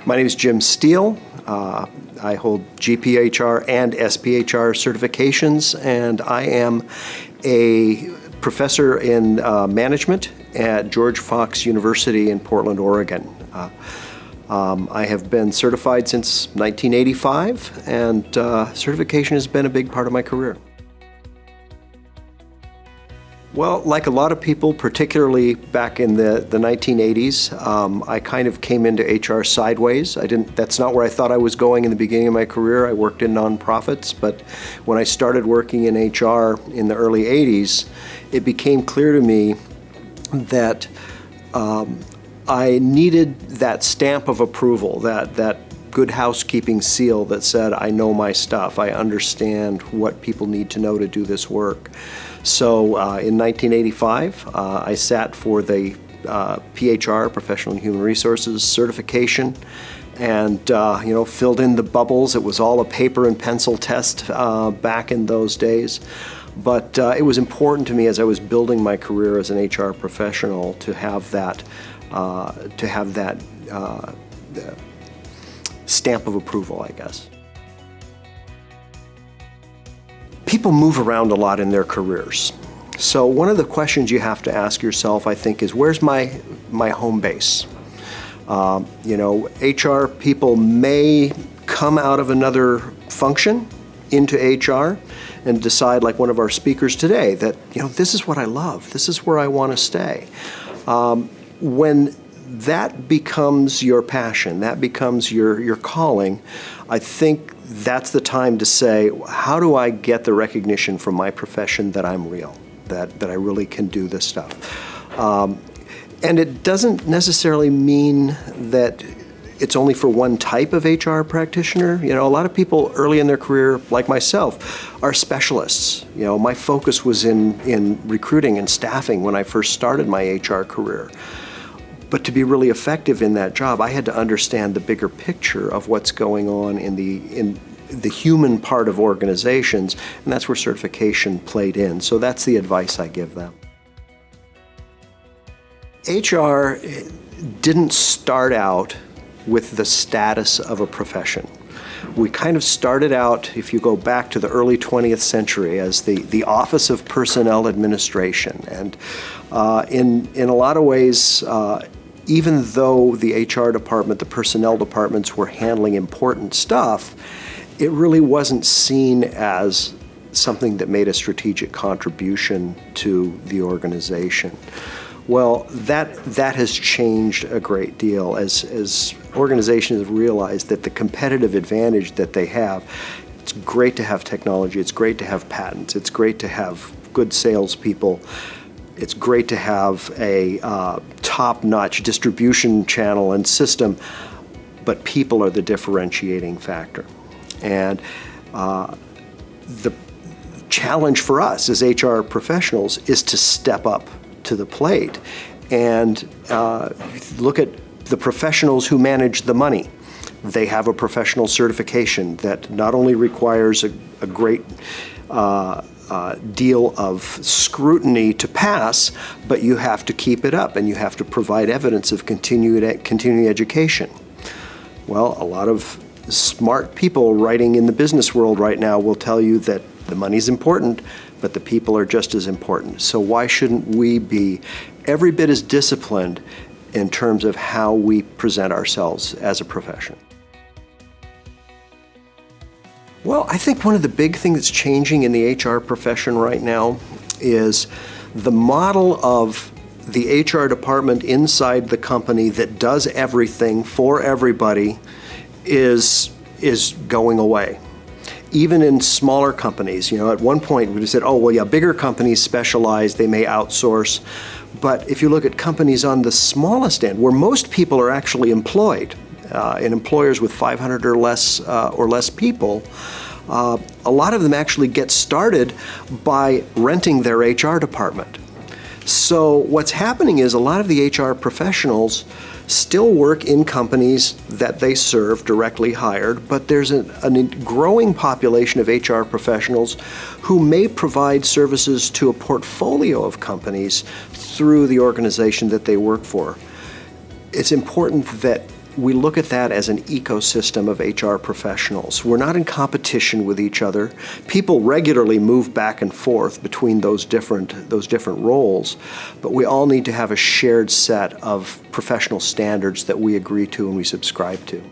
My name is Jim Steele. I hold GPHR and SPHR certifications, and I am a professor in management at George Fox University in Portland, Oregon. I have been certified since 1985, and certification has been a big part of my career. Well, like a lot of people, particularly back in the 1980s, I kind of came into HR sideways. That's not where I thought I was going in the beginning of my career. I worked in nonprofits, but when I started working in HR in the early 80s, it became clear to me that I needed that stamp of approval, that good housekeeping seal that said, I know my stuff, I understand what people need to know to do this work. So in 1985, I sat for the PHR, Professional and Human Resources certification, and filled in the bubbles. It was all a paper and pencil test back in those days. But it was important to me as I was building my career as an HR professional to have that stamp of approval, I guess. People move around a lot in their careers. So one of the questions you have to ask yourself, I think, is where's my home base? HR people may come out of another function into HR and decide, like one of our speakers today, that this is what I love, this is where I want to stay. When that becomes your passion, that becomes your calling, I think that's the time to say, how do I get the recognition from my profession that I'm real, that I really can do this stuff? And it doesn't necessarily mean that it's only for one type of HR practitioner. A lot of people early in their career, like myself, are specialists. My focus was in recruiting and staffing when I first started my HR career. But to be really effective in that job, I had to understand the bigger picture of what's going on in the human part of organizations, and that's where certification played in. So that's the advice I give them. HR didn't start out with the status of a profession. We kind of started out, if you go back to the early 20th century, as the Office of Personnel Administration. And in a lot of ways, even though the HR department, the personnel departments were handling important stuff, it really wasn't seen as something that made a strategic contribution to the organization. Well, that has changed a great deal as organizations have realized that the competitive advantage that they have, it's great to have technology, it's great to have patents, it's great to have good salespeople, it's great to have a top-notch distribution channel and system, but people are the differentiating factor. And the challenge for us as HR professionals is to step up to the plate and look at the professionals who manage the money. They have a professional certification that not only requires a great deal of scrutiny to pass, but you have to keep it up and you have to provide evidence of continuing education. Well, a lot of smart people writing in the business world right now will tell you that the money's important, but the people are just as important. So why shouldn't we be every bit as disciplined in terms of how we present ourselves as a profession? Well, I think one of the big things that's changing in the HR profession right now is the model of the HR department inside the company that does everything for everybody is going away. Even in smaller companies, at one point we said, oh, well, yeah, bigger companies specialize, they may outsource. But if you look at companies on the smallest end, where most people are actually employed, in employers with 500 or less people, a lot of them actually get started by renting their HR department. So what's happening is a lot of the HR professionals still work in companies that they serve, directly hired, but there's a growing population of HR professionals who may provide services to a portfolio of companies through the organization that they work for. It's important that we look at that as an ecosystem of HR professionals. We're not in competition with each other. People regularly move back and forth between those different roles, but we all need to have a shared set of professional standards that we agree to and we subscribe to.